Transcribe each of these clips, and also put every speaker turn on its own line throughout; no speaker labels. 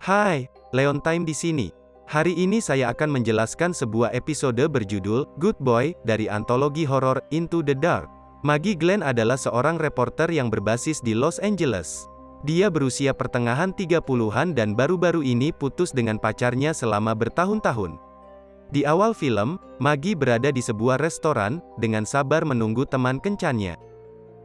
Hai, Leontime di sini. Hari ini saya akan menjelaskan sebuah episode berjudul Good Boy dari antologi horor Into the Dark. Maggie Glenn adalah seorang reporter yang berbasis di Los Angeles. Dia berusia pertengahan 30-an dan baru-baru ini putus dengan pacarnya selama bertahun-tahun. Di awal film, Maggie berada di sebuah restoran dengan sabar menunggu teman kencannya.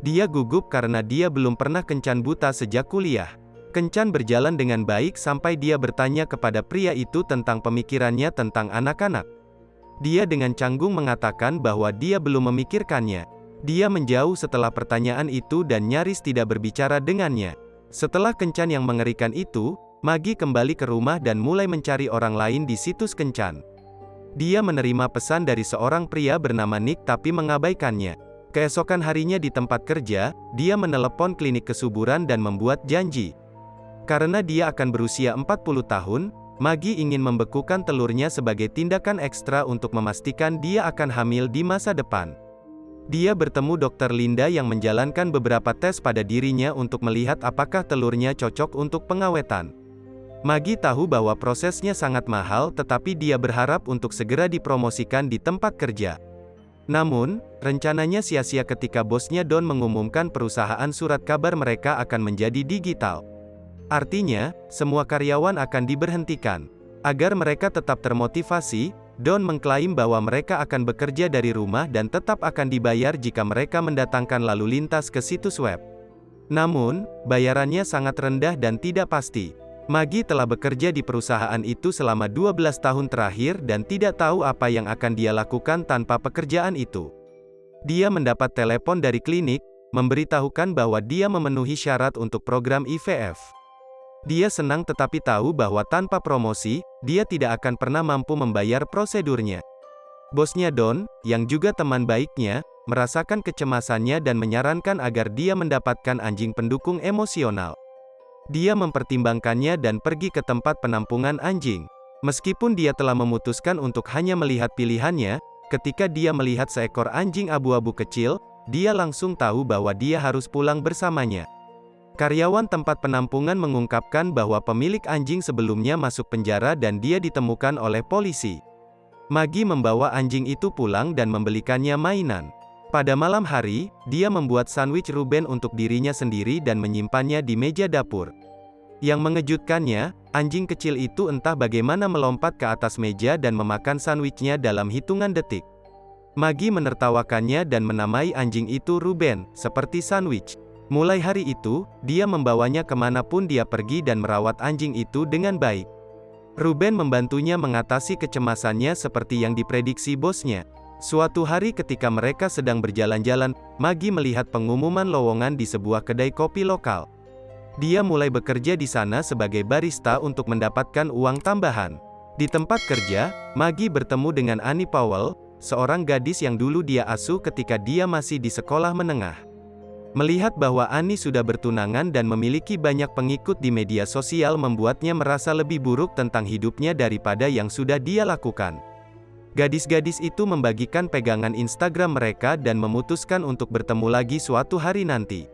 Dia gugup karena dia belum pernah kencan buta sejak kuliah. Kencan berjalan dengan baik sampai dia bertanya kepada pria itu tentang pemikirannya tentang anak-anak. Dia dengan canggung mengatakan bahwa dia belum memikirkannya. Dia menjauh setelah pertanyaan itu dan nyaris tidak berbicara dengannya. Setelah kencan yang mengerikan itu, Maggie kembali ke rumah dan mulai mencari orang lain di situs kencan. Dia menerima pesan dari seorang pria bernama Nick tapi mengabaikannya. Keesokan harinya di tempat kerja, dia menelepon klinik kesuburan dan membuat janji. Karena dia akan berusia 40 tahun, Maggie ingin membekukan telurnya sebagai tindakan ekstra untuk memastikan dia akan hamil di masa depan. Dia bertemu Dr. Linda yang menjalankan beberapa tes pada dirinya untuk melihat apakah telurnya cocok untuk pengawetan. Maggie tahu bahwa prosesnya sangat mahal tetapi dia berharap untuk segera dipromosikan di tempat kerja. Namun, rencananya sia-sia ketika bosnya Don mengumumkan perusahaan surat kabar mereka akan menjadi digital. Artinya, semua karyawan akan diberhentikan. Agar mereka tetap termotivasi, Don mengklaim bahwa mereka akan bekerja dari rumah dan tetap akan dibayar jika mereka mendatangkan lalu lintas ke situs web. Namun, bayarannya sangat rendah dan tidak pasti. Maggie telah bekerja di perusahaan itu selama 12 tahun terakhir dan tidak tahu apa yang akan dia lakukan tanpa pekerjaan itu. Dia mendapat telepon dari klinik, memberitahukan bahwa dia memenuhi syarat untuk program IVF. Dia senang tetapi tahu bahwa tanpa promosi, dia tidak akan pernah mampu membayar prosedurnya. Bosnya Don, yang juga teman baiknya, merasakan kecemasannya dan menyarankan agar dia mendapatkan anjing pendukung emosional. Dia mempertimbangkannya dan pergi ke tempat penampungan anjing. Meskipun dia telah memutuskan untuk hanya melihat pilihannya, ketika dia melihat seekor anjing abu-abu kecil, dia langsung tahu bahwa dia harus pulang bersamanya. Karyawan tempat penampungan mengungkapkan bahwa pemilik anjing sebelumnya masuk penjara dan dia ditemukan oleh polisi. Maggie membawa anjing itu pulang dan membelikannya mainan. Pada malam hari, dia membuat sandwich Ruben untuk dirinya sendiri dan menyimpannya di meja dapur. Yang mengejutkannya, anjing kecil itu entah bagaimana melompat ke atas meja dan memakan sandwichnya dalam hitungan detik. Maggie menertawakannya dan menamai anjing itu Ruben, seperti sandwich. Mulai hari itu, dia membawanya kemanapun dia pergi dan merawat anjing itu dengan baik. Ruben membantunya mengatasi kecemasannya seperti yang diprediksi bosnya. Suatu hari ketika mereka sedang berjalan-jalan, Maggie melihat pengumuman lowongan di sebuah kedai kopi lokal. Dia mulai bekerja di sana sebagai barista untuk mendapatkan uang tambahan. Di tempat kerja, Maggie bertemu dengan Annie Powell, seorang gadis yang dulu dia asuh ketika dia masih di sekolah menengah. Melihat bahwa Annie sudah bertunangan dan memiliki banyak pengikut di media sosial membuatnya merasa lebih buruk tentang hidupnya daripada yang sudah dia lakukan. Gadis-gadis itu membagikan pegangan Instagram mereka dan memutuskan untuk bertemu lagi suatu hari nanti.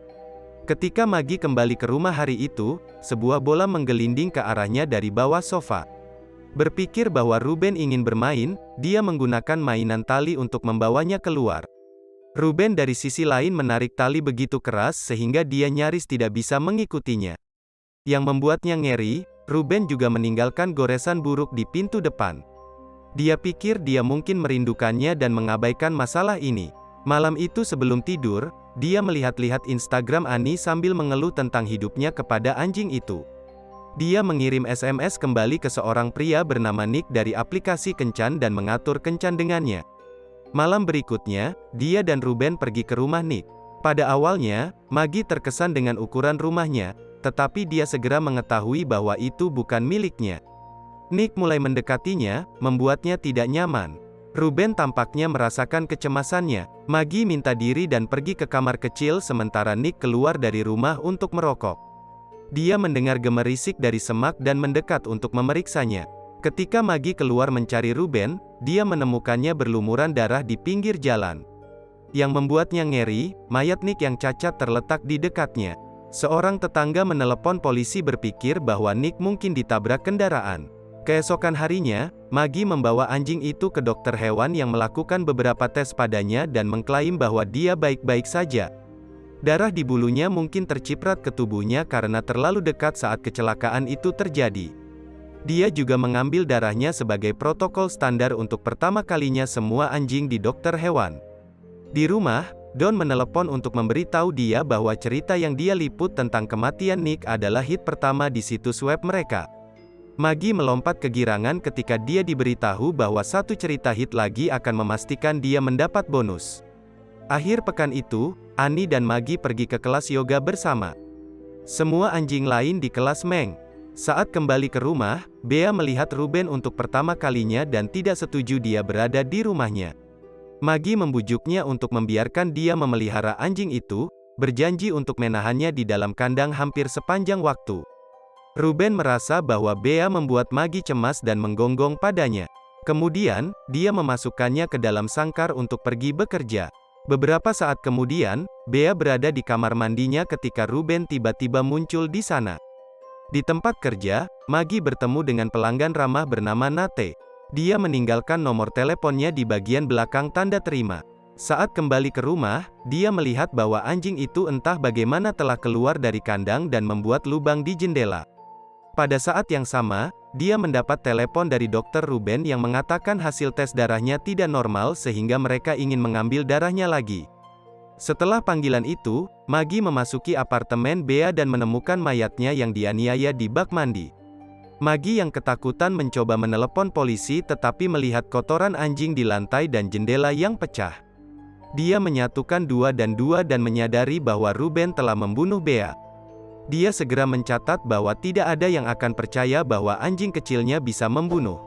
Ketika Maggie kembali ke rumah hari itu, sebuah bola menggelinding ke arahnya dari bawah sofa. Berpikir bahwa Ruben ingin bermain, dia menggunakan mainan tali untuk membawanya keluar. Ruben dari sisi lain menarik tali begitu keras sehingga dia nyaris tidak bisa mengikutinya. Yang membuatnya ngeri, Ruben juga meninggalkan goresan buruk di pintu depan. Dia pikir dia mungkin merindukannya dan mengabaikan masalah ini. Malam itu sebelum tidur, dia melihat-lihat Instagram Annie sambil mengeluh tentang hidupnya kepada anjing itu. Dia mengirim SMS kembali ke seorang pria bernama Nick dari aplikasi kencan dan mengatur kencan dengannya. Malam berikutnya, dia dan Ruben pergi ke rumah Nick. Pada awalnya, Maggie terkesan dengan ukuran rumahnya, tetapi dia segera mengetahui bahwa itu bukan miliknya. Nick mulai mendekatinya, membuatnya tidak nyaman. Ruben tampaknya merasakan kecemasannya. Maggie minta diri dan pergi ke kamar kecil sementara Nick keluar dari rumah untuk merokok. Dia mendengar gemerisik dari semak dan mendekat untuk memeriksanya. Ketika Maggie keluar mencari Ruben, dia menemukannya berlumuran darah di pinggir jalan. Yang membuatnya ngeri, mayat Nick yang cacat terletak di dekatnya. Seorang tetangga menelepon polisi berpikir bahwa Nick mungkin ditabrak kendaraan. Keesokan harinya, Maggie membawa anjing itu ke dokter hewan yang melakukan beberapa tes padanya dan mengklaim bahwa dia baik-baik saja. Darah di bulunya mungkin terciprat ke tubuhnya karena terlalu dekat saat kecelakaan itu terjadi. Dia juga mengambil darahnya sebagai protokol standar untuk pertama kalinya semua anjing di dokter hewan. Di rumah, Don menelepon untuk memberitahu dia bahwa cerita yang dia liput tentang kematian Nick adalah hit pertama di situs web mereka. Maggie melompat kegirangan ketika dia diberitahu bahwa satu cerita hit lagi akan memastikan dia mendapat bonus. Akhir pekan itu, Annie dan Maggie pergi ke kelas yoga bersama. Semua anjing lain di kelas Meng. Saat kembali ke rumah, Bea melihat Ruben untuk pertama kalinya dan tidak setuju dia berada di rumahnya. Maggie membujuknya untuk membiarkan dia memelihara anjing itu, berjanji untuk menahannya di dalam kandang hampir sepanjang waktu. Ruben merasa bahwa Bea membuat Maggie cemas dan menggonggong padanya. Kemudian, dia memasukkannya ke dalam sangkar untuk pergi bekerja. Beberapa saat kemudian, Bea berada di kamar mandinya ketika Ruben tiba-tiba muncul di sana. Di tempat kerja, Maggie bertemu dengan pelanggan ramah bernama Nate. Dia meninggalkan nomor teleponnya di bagian belakang tanda terima. Saat kembali ke rumah, dia melihat bahwa anjing itu entah bagaimana telah keluar dari kandang dan membuat lubang di jendela. Pada saat yang sama, dia mendapat telepon dari dokter Ruben yang mengatakan hasil tes darahnya tidak normal sehingga mereka ingin mengambil darahnya lagi. Setelah panggilan itu, Maggie memasuki apartemen Bea dan menemukan mayatnya yang dianiaya di bak mandi. Maggie yang ketakutan mencoba menelepon polisi tetapi melihat kotoran anjing di lantai dan jendela yang pecah. Dia menyatukan 2 dan 2 dan menyadari bahwa Ruben telah membunuh Bea. Dia segera mencatat bahwa tidak ada yang akan percaya bahwa anjing kecilnya bisa membunuh.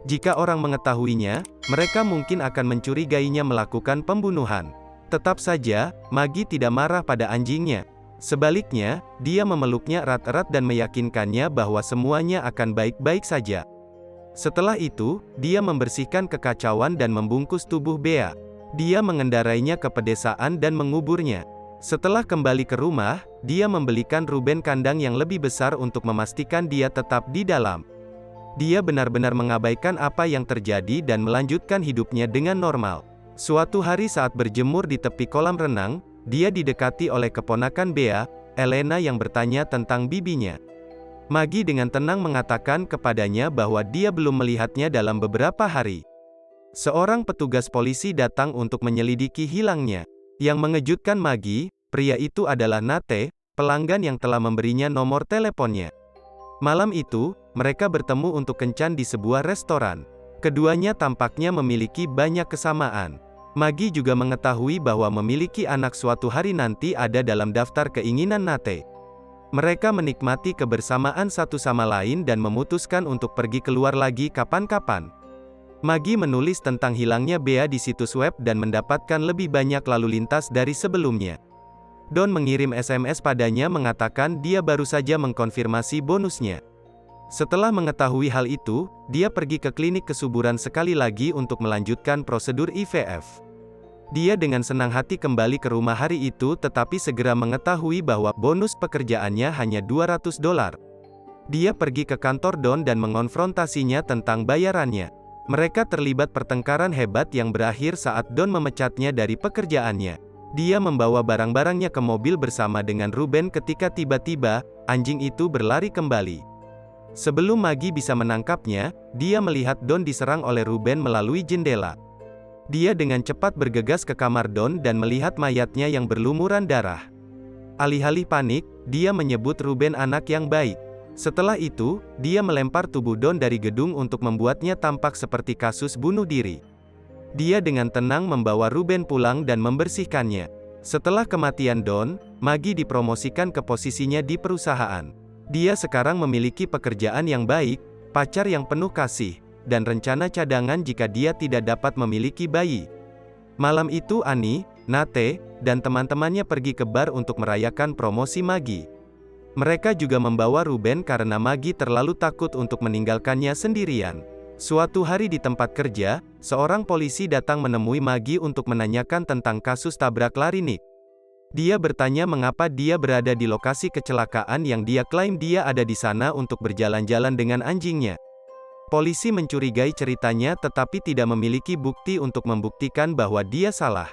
Jika orang mengetahuinya, mereka mungkin akan mencurigainya melakukan pembunuhan. Tetap saja, Maggie tidak marah pada anjingnya. Sebaliknya, dia memeluknya erat-erat dan meyakinkannya bahwa semuanya akan baik-baik saja. Setelah itu, dia membersihkan kekacauan dan membungkus tubuh Bea. Dia mengendarainya ke pedesaan dan menguburnya. Setelah kembali ke rumah, dia membelikan Ruben kandang yang lebih besar untuk memastikan dia tetap di dalam. Dia benar-benar mengabaikan apa yang terjadi dan melanjutkan hidupnya dengan normal. Suatu hari saat berjemur di tepi kolam renang, dia didekati oleh keponakan Bea, Elena yang bertanya tentang bibinya. Maggie dengan tenang mengatakan kepadanya bahwa dia belum melihatnya dalam beberapa hari. Seorang petugas polisi datang untuk menyelidiki hilangnya. Yang mengejutkan Maggie, pria itu adalah Nate, pelanggan yang telah memberinya nomor teleponnya. Malam itu, mereka bertemu untuk kencan di sebuah restoran. Keduanya tampaknya memiliki banyak kesamaan. Maggie juga mengetahui bahwa memiliki anak suatu hari nanti ada dalam daftar keinginan Nate. Mereka menikmati kebersamaan satu sama lain dan memutuskan untuk pergi keluar lagi kapan-kapan. Maggie menulis tentang hilangnya Bea di situs web dan mendapatkan lebih banyak lalu lintas dari sebelumnya. Don mengirim SMS padanya mengatakan dia baru saja mengkonfirmasi bonusnya. Setelah mengetahui hal itu, dia pergi ke klinik kesuburan sekali lagi untuk melanjutkan prosedur IVF. Dia dengan senang hati kembali ke rumah hari itu tetapi segera mengetahui bahwa bonus pekerjaannya hanya $200. Dia pergi ke kantor Don dan mengonfrontasinya tentang bayarannya. Mereka terlibat pertengkaran hebat yang berakhir saat Don memecatnya dari pekerjaannya. Dia membawa barang-barangnya ke mobil bersama dengan Ruben ketika tiba-tiba, anjing itu berlari kembali. Sebelum Maggie bisa menangkapnya, dia melihat Don diserang oleh Ruben melalui jendela. Dia dengan cepat bergegas ke kamar Don dan melihat mayatnya yang berlumuran darah. Alih-alih panik, dia menyebut Ruben anak yang baik. Setelah itu, dia melempar tubuh Don dari gedung untuk membuatnya tampak seperti kasus bunuh diri. Dia dengan tenang membawa Ruben pulang dan membersihkannya. Setelah kematian Don, Maggie dipromosikan ke posisinya di perusahaan. Dia sekarang memiliki pekerjaan yang baik, pacar yang penuh kasih, dan rencana cadangan jika dia tidak dapat memiliki bayi. Malam itu Annie, Nate, dan teman-temannya pergi ke bar untuk merayakan promosi Maggie. Mereka juga membawa Ruben karena Maggie terlalu takut untuk meninggalkannya sendirian. Suatu hari di tempat kerja, seorang polisi datang menemui Maggie untuk menanyakan tentang kasus tabrak lari Nick. Dia bertanya mengapa dia berada di lokasi kecelakaan yang dia klaim dia ada di sana untuk berjalan-jalan dengan anjingnya. Polisi mencurigai ceritanya tetapi tidak memiliki bukti untuk membuktikan bahwa dia salah.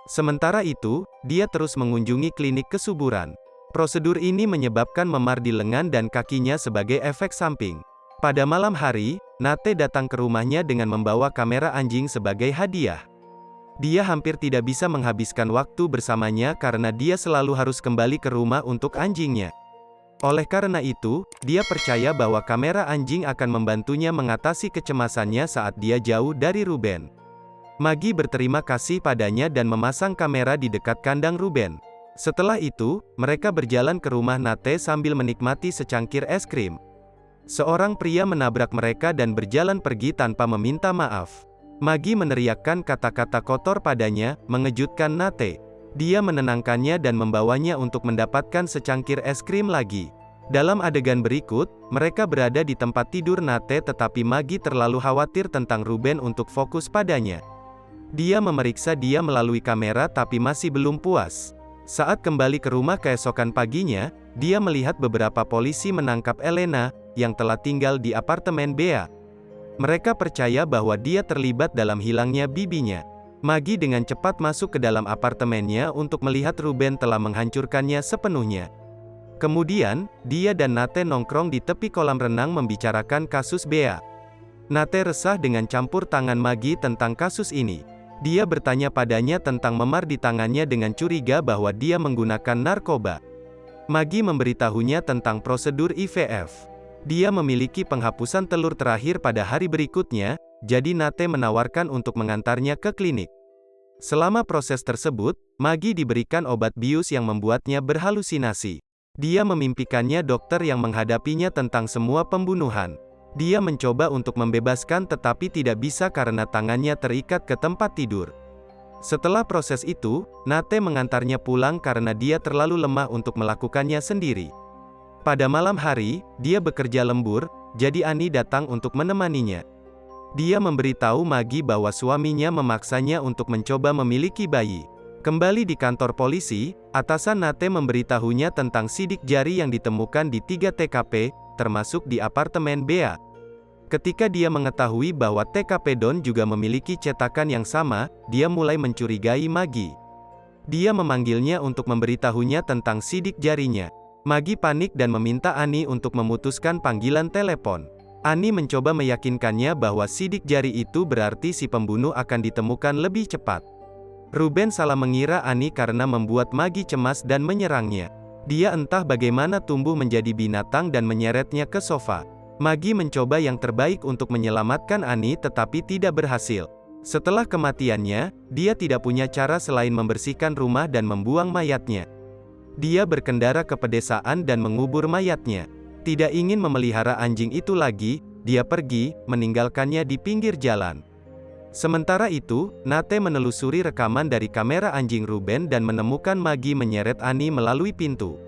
Sementara itu, dia terus mengunjungi klinik kesuburan. Prosedur ini menyebabkan memar di lengan dan kakinya sebagai efek samping. Pada malam hari, Nate datang ke rumahnya dengan membawa kamera anjing sebagai hadiah. Dia hampir tidak bisa menghabiskan waktu bersamanya karena dia selalu harus kembali ke rumah untuk anjingnya. Oleh karena itu, dia percaya bahwa kamera anjing akan membantunya mengatasi kecemasannya saat dia jauh dari Ruben. Maggie berterima kasih padanya dan memasang kamera di dekat kandang Ruben. Setelah itu, mereka berjalan ke rumah Nate sambil menikmati secangkir es krim. Seorang pria menabrak mereka dan berjalan pergi tanpa meminta maaf. Maggie meneriakkan kata-kata kotor padanya, mengejutkan Nate. Dia menenangkannya dan membawanya untuk mendapatkan secangkir es krim lagi. Dalam adegan berikut, mereka berada di tempat tidur Nate tetapi Maggie terlalu khawatir tentang Ruben untuk fokus padanya. Dia memeriksa dia melalui kamera tapi masih belum puas. Saat kembali ke rumah keesokan paginya, dia melihat beberapa polisi menangkap Elena, yang telah tinggal di apartemen Bea. Mereka percaya bahwa dia terlibat dalam hilangnya bibinya. Maggie dengan cepat masuk ke dalam apartemennya untuk melihat Ruben telah menghancurkannya sepenuhnya. Kemudian, dia dan Nate nongkrong di tepi kolam renang membicarakan kasus Bea. Nate resah dengan campur tangan Maggie tentang kasus ini. Dia bertanya padanya tentang memar di tangannya dengan curiga bahwa dia menggunakan narkoba. Maggie memberitahunya tentang prosedur IVF. Dia memiliki penghapusan telur terakhir pada hari berikutnya, jadi Nate menawarkan untuk mengantarnya ke klinik. Selama proses tersebut, Maggie diberikan obat bius yang membuatnya berhalusinasi. Dia memimpikannya dokter yang menghadapinya tentang semua pembunuhan. Dia mencoba untuk membebaskan tetapi tidak bisa karena tangannya terikat ke tempat tidur. Setelah proses itu, Nate mengantarnya pulang karena dia terlalu lemah untuk melakukannya sendiri. Pada malam hari, dia bekerja lembur, jadi Annie datang untuk menemaninya. Dia memberitahu Maggie bahwa suaminya memaksanya untuk mencoba memiliki bayi. Kembali di kantor polisi, atasan Nate memberitahunya tentang sidik jari yang ditemukan di 3 TKP, termasuk di apartemen Bea. Ketika dia mengetahui bahwa TKP Don juga memiliki cetakan yang sama, dia mulai mencurigai Maggie. Dia memanggilnya untuk memberitahunya tentang sidik jarinya. Maggie panik dan meminta Annie untuk memutuskan panggilan telepon. Annie mencoba meyakinkannya bahwa sidik jari itu berarti si pembunuh akan ditemukan lebih cepat. Ruben salah mengira Annie karena membuat Maggie cemas dan menyerangnya. Dia entah bagaimana tumbuh menjadi binatang dan menyeretnya ke sofa. Maggie mencoba yang terbaik untuk menyelamatkan Annie tetapi tidak berhasil. Setelah kematiannya, dia tidak punya cara selain membersihkan rumah dan membuang mayatnya. Dia berkendara ke pedesaan dan mengubur mayatnya. Tidak ingin memelihara anjing itu lagi, dia pergi, meninggalkannya di pinggir jalan. Sementara itu, Nate menelusuri rekaman dari kamera anjing Ruben dan menemukan Maggie menyeret Annie melalui pintu.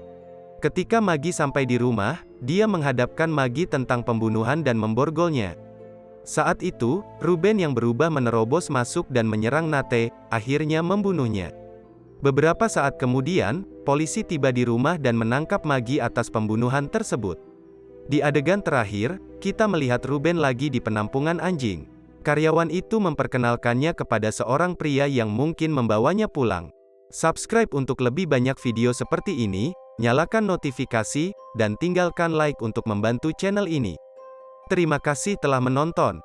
Ketika Maggie sampai di rumah, dia menghadapkan Maggie tentang pembunuhan dan memborgolnya. Saat itu, Ruben yang berubah menerobos masuk dan menyerang Nate, akhirnya membunuhnya. Beberapa saat kemudian, polisi tiba di rumah dan menangkap Maggie atas pembunuhan tersebut. Di adegan terakhir, kita melihat Ruben lagi di penampungan anjing. Karyawan itu memperkenalkannya kepada seorang pria yang mungkin membawanya pulang. Subscribe untuk lebih banyak video seperti ini, nyalakan notifikasi, dan tinggalkan like untuk membantu channel ini. Terima kasih telah menonton.